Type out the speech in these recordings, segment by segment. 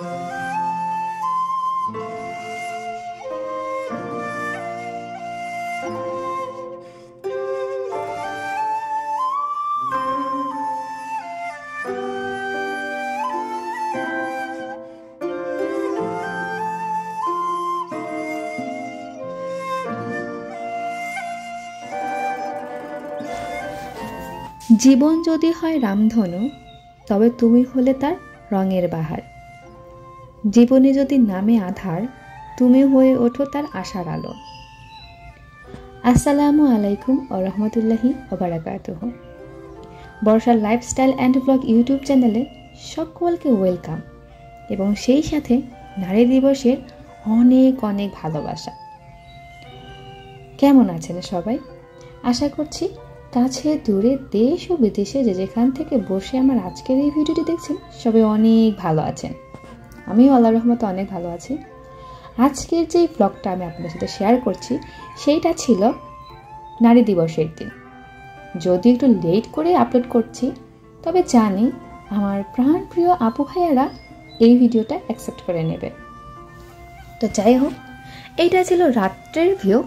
জীবন যদি হয় রামধনু, তবে তুমি হলে তার রঙের বাহার। জীবনে যদি নামে আধার, তুমি হয়ে ওঠো তার আশার আলো। আসসালামু আলাইকুম ওয়া রাহমাতুল্লাহি ওয়া বারাকাতুহু। বর্ষার লাইফস্টাইল অ্যান্ড ব্লগ ইউটিউব চ্যানেলে সকলকে ওয়েলকাম এবং সেই সাথে নারী দিবসের অনেক অনেক ভালোবাসা। কেমন আছেন সবাই? আশা করছি কাছে দূরে দেশ ও বিদেশে যে যেখান থেকে বসে আমার আজকের এই ভিডিওটি দেখছেন সবাই অনেক ভালো আছেন। আমিও আল্লাহর রহমতে অনেক ভালো আছি। আজকের যে ব্লগটা আমি আপনাদের সাথে শেয়ার করছি সেইটা ছিল নারী দিবসের দিন। যদি একটু লেট করে আপলোড করছি, তবে জানি আমার প্রাণপ্রিয় আপু ভাইয়ারা এই ভিডিওটা অ্যাকসেপ্ট করে নেবে। তো যাই হোক, এইটা ছিল রাত্রের ভিউ।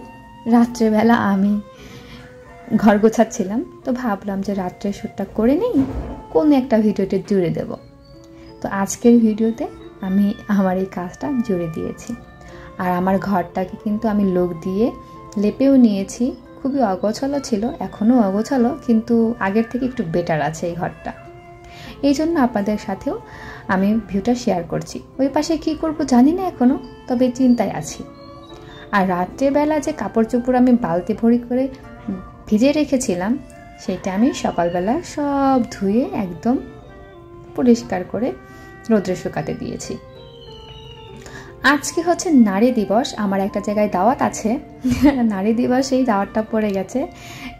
রাত্রেবেলা আমি ঘর গোছাচ্ছিলাম, তো ভাবলাম যে রাত্রের শ্যুটটা করে নিই, কোনো একটা ভিডিওতে জুড়ে দেব। তো আজকের ভিডিওতে আমি আমার এই কাজটা জুড়ে দিয়েছি। আর আমার ঘরটাকে কিন্তু আমি লোক দিয়ে লেপেও নিয়েছি। খুবই অগোছালো ছিল, এখনও অগোছালো, কিন্তু আগের থেকে একটু বেটার আছে এই ঘরটা। এই জন্য আপনাদের সাথেও আমি ভিউটা শেয়ার করছি। ওই পাশে কি করব জানি না এখনও, তবে চিন্তায় আছি। আর রাত্রেবেলা যে কাপড় চোপড় আমি বালতি ভরি করে ভিজে রেখেছিলাম, সেটা আমি সকালবেলা সব ধুয়ে একদম পরিষ্কার করে রোদ্রে শুকাতে দিয়েছি। আজকে হচ্ছে নারী দিবস, আমার একটা জায়গায় দাওয়াত আছে। নারী দিবস এই দাওয়াতটা পড়ে গেছে,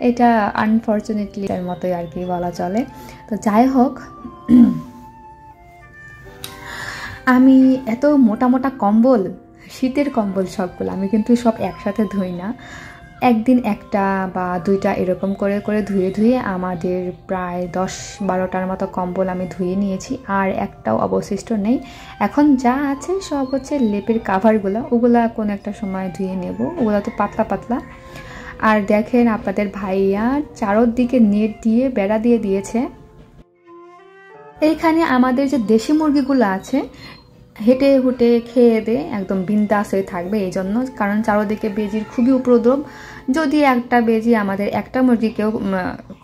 এটা আনফর্চুনেটলি এর মতোই আর কি বলা চলে। তো যাই হোক, আমি এত মোটা মোটা কম্বল, শীতের কম্বল সবগুলো আমি কিন্তু সব একসাথে ধুই না, একদিন একটা বা দুইটা এরকম করে করে ধুয়ে ধুয়ে আমাদের প্রায় 10-12টার মতো কম্বল আমি ধুয়ে নিয়েছি। আর একটাও অবশিষ্ট নেই। এখন যা আছে সব হচ্ছে লেপের কাভারগুলো, ওগুলা কোনো একটা সময় ধুয়ে নেব। ওগুলো তো পাতলা পাতলা। আর দেখেন আপনাদের ভাইয়া চারদিকে নেট দিয়ে বেড়া দিয়ে দিয়েছে। এইখানে আমাদের যে দেশি মুরগিগুলো আছে, হেঁটে হুটে খেয়ে দে একদম বিন্দাস হয়ে থাকবে এই জন্য, কারণ চারদিকে বেজির খুবই উপদ্রব। যদি একটা বেজি আমাদের একটা মুরগিকেও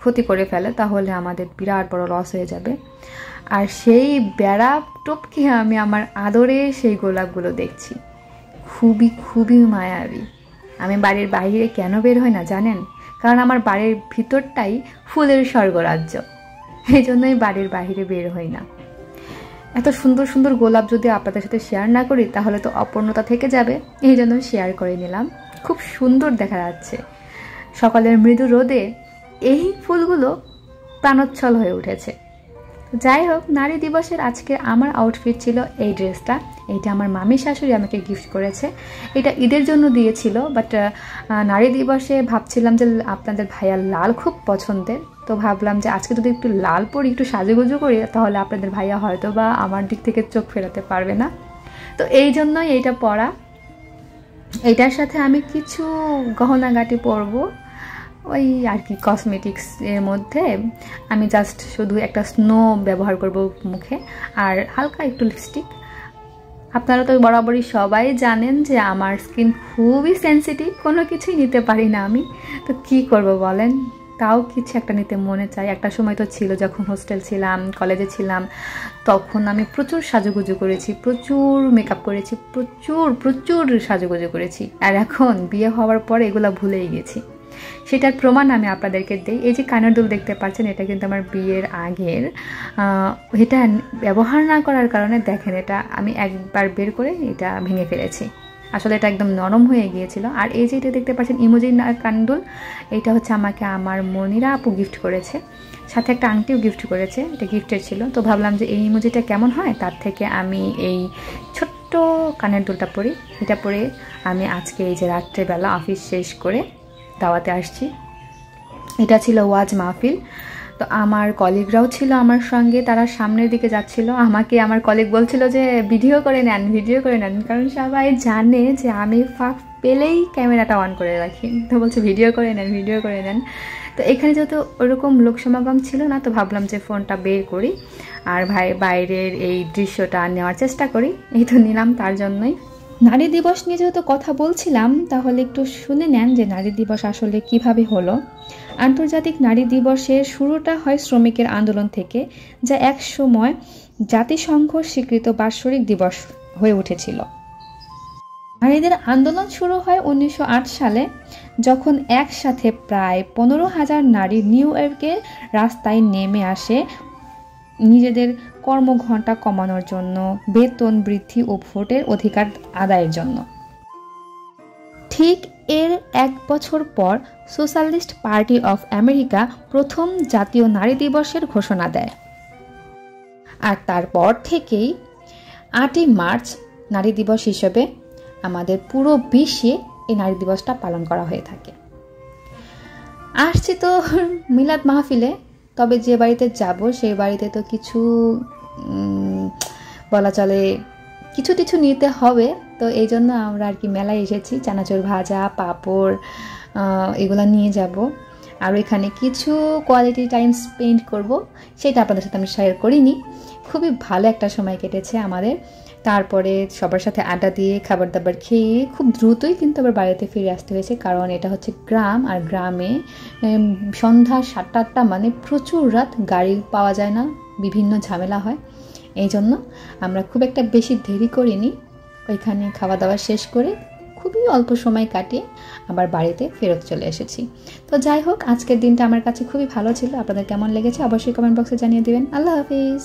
ক্ষতি করে ফেলে, তাহলে আমাদের বিরাট বড় লস হয়ে যাবে। আর সেই বেড়া টপকে আমি আমার আদরে সেই গোলাপগুলো দেখছি, খুবই খুবই মায়াবী। আমি বাড়ির বাইরে কেন বের হই না জানেন? কারণ আমার বাড়ির ভিতরটাই ফুলের স্বর্গরাজ্য, এই জন্যই বাড়ির বাইরে বের হই না। এত সুন্দর সুন্দর গোলাপ যদি আপনাদের সাথে শেয়ার না করি তাহলে তো অপূর্ণতা থেকে যাবে, এই জন্য শেয়ার করে নিলাম। খুব সুন্দর দেখা যাচ্ছে সকালের মৃদু রোদে, এই ফুলগুলো প্রাণোচ্ছল হয়ে উঠেছে। যাই হোক, নারী দিবসের আজকে আমার আউটফিট ছিল এই ড্রেসটা। এইটা আমার মামি শাশুড়ি আমাকে গিফট করেছে। এটা ঈদের জন্য দিয়েছিল, বাট নারী দিবসে ভাবছিলাম যে আপনাদের ভাইয়ার লাল খুব পছন্দের, তো ভাবলাম যে আজকে যদি একটু লাল পরি, একটু সাজুগুজু করি, তাহলে আপনাদের ভাইয়া হয়তো বা আমার দিক থেকে চোখ ফেরাতে পারবে না। তো এই জন্যই এইটা পরা। এটার সাথে আমি কিছু গহনাগাটি পরবো, ওই আর কি কসমেটিক্স এর মধ্যে আমি জাস্ট শুধু একটা স্নো ব্যবহার করব মুখে, আর হালকা একটু লিপস্টিক। আপনারা তো বরাবরই সবাই জানেন যে আমার স্কিন খুবই সেন্সিটিভ, কোনো কিছুই নিতে পারি না আমি। তো কি করব বলেন, তাও কিছু একটা নিতে মনে চাই। একটা সময় তো ছিল যখন হোস্টেল ছিলাম, কলেজে ছিলাম, তখন আমি প্রচুর সাজুগুজু করেছি, প্রচুর মেকআপ করেছি, প্রচুর প্রচুর সাজুগুজু করেছি। আর এখন বিয়ে হওয়ার পরে এগুলো ভুলেই গেছি। সেটার প্রমাণ আমি আপনাদেরকে দিই। এই যে কানের দুল দেখতে পাচ্ছেন, এটা কিন্তু আমার বিয়ের আগের। এটা ব্যবহার না করার কারণে দেখেন, এটা আমি একবার বের করে এটা ভেঙে ফেলেছি। আসলে এটা একদম নরম হয়ে গিয়েছিল। আর এই যে এটা দেখতে পাচ্ছেন ইমোজি কানদুল, এটা হচ্ছে আমাকে আমার মনিরা আপু গিফট করেছে, সাথে একটা আংটিও গিফট করেছে, এটা গিফটের ছিল। তো ভাবলাম যে এই ইমোজিটা কেমন হয়, তার থেকে আমি এই ছোট্ট কানের দুলটা পরি। এটা পরে আমি আজকে এই যে রাত্রেবেলা অফিস শেষ করে দাওয়াতে আসছি। এটা ছিল ওয়াজ মাহফিল। তো আমার কলিগরাও ছিল আমার সঙ্গে, তারা সামনের দিকে যাচ্ছিল। আমাকে আমার কলিগ বলছিল যে ভিডিও করে নেন, কারণ সবাই জানে যে আমি ফাঁক পেলেই ক্যামেরাটা অন করে রাখি। তো বলছে ভিডিও করে নেন। তো এখানে যেহেতু ওরকম লোক সমাগম ছিল না, তো ভাবলাম যে ফোনটা বের করি আর বাইরের এই দৃশ্যটা নেওয়ার চেষ্টা করি। এই তো নিলাম তার জন্যই। নারী দিবস নিয়ে যেহেতু কথা বলছিলাম, তাহলে একটু শুনে নেন যে নারী দিবস আসলে কিভাবে হলো। আন্তর্জাতিক নারী দিবসের শুরুটা হয় শ্রমিকের আন্দোলন থেকে, যা এক সময় জাতিসংঘ স্বীকৃত বাৎসরিক দিবস হয়ে উঠেছিল। নারীদের আন্দোলন শুরু হয় 1908 সালে, যখন একসাথে প্রায় 15,000 নারী নিউ ইয়র্কের রাস্তায় নেমে আসে নিজেদের কর্মঘণ্টা কমানোর জন্য, বেতন বৃদ্ধি ও ভোটের অধিকার আদায়ের জন্য। ঠিক এর 1 বছর পর সোশ্যালিস্ট পার্টি অফ আমেরিকা প্রথম জাতীয় নারী দিবসের ঘোষণা দেয়, আর তারপর থেকেই 8ই মার্চ নারী দিবস হিসেবে আমাদের পুরো বিশ্বে এই নারী দিবসটা পালন করা হয়ে থাকে। আসছি তো মিলাদ মাহফিলে, তবে যে বাড়িতে যাব সেই বাড়িতে তো কিছু বলা চলে কিছু নিতে হবে। তো এই জন্য আমরা আর কি মেলায় এসেছি, চানাচুর ভাজা, পাঁপড় এগুলো নিয়ে যাব। আর এখানে কিছু কোয়ালিটি টাইম স্পেন্ড করব, সেটা আপনাদের সাথে আমি শেয়ার করিনি। খুবই ভালো একটা সময় কেটেছে আমাদের। তারপরে সবার সাথে আড্ডা দিয়ে খাবার দাবার খেয়ে খুব দ্রুতই কিন্তু আবার বাড়িতে ফিরে আসতে হয়েছে, কারণ এটা হচ্ছে গ্রাম, আর গ্রামে সন্ধ্যা 7-8টা মানে প্রচুর রাত, গাড়ি পাওয়া যায় না, বিভিন্ন ঝামেলা হয়। এই জন্য আমরা খুব একটা বেশি দেরি করিনি, ওইখানে খাওয়া দাওয়া শেষ করে খুবই অল্প সময় কাটিয়ে আবার বাড়িতে ফেরত চলে এসেছি। তো যাই হোক, আজকের দিনটা আমার কাছে খুবই ভালো ছিল। আপনাদের কেমন লেগেছে অবশ্যই কমেন্ট বক্সে জানিয়ে দিবেন। আল্লাহ হাফিজ।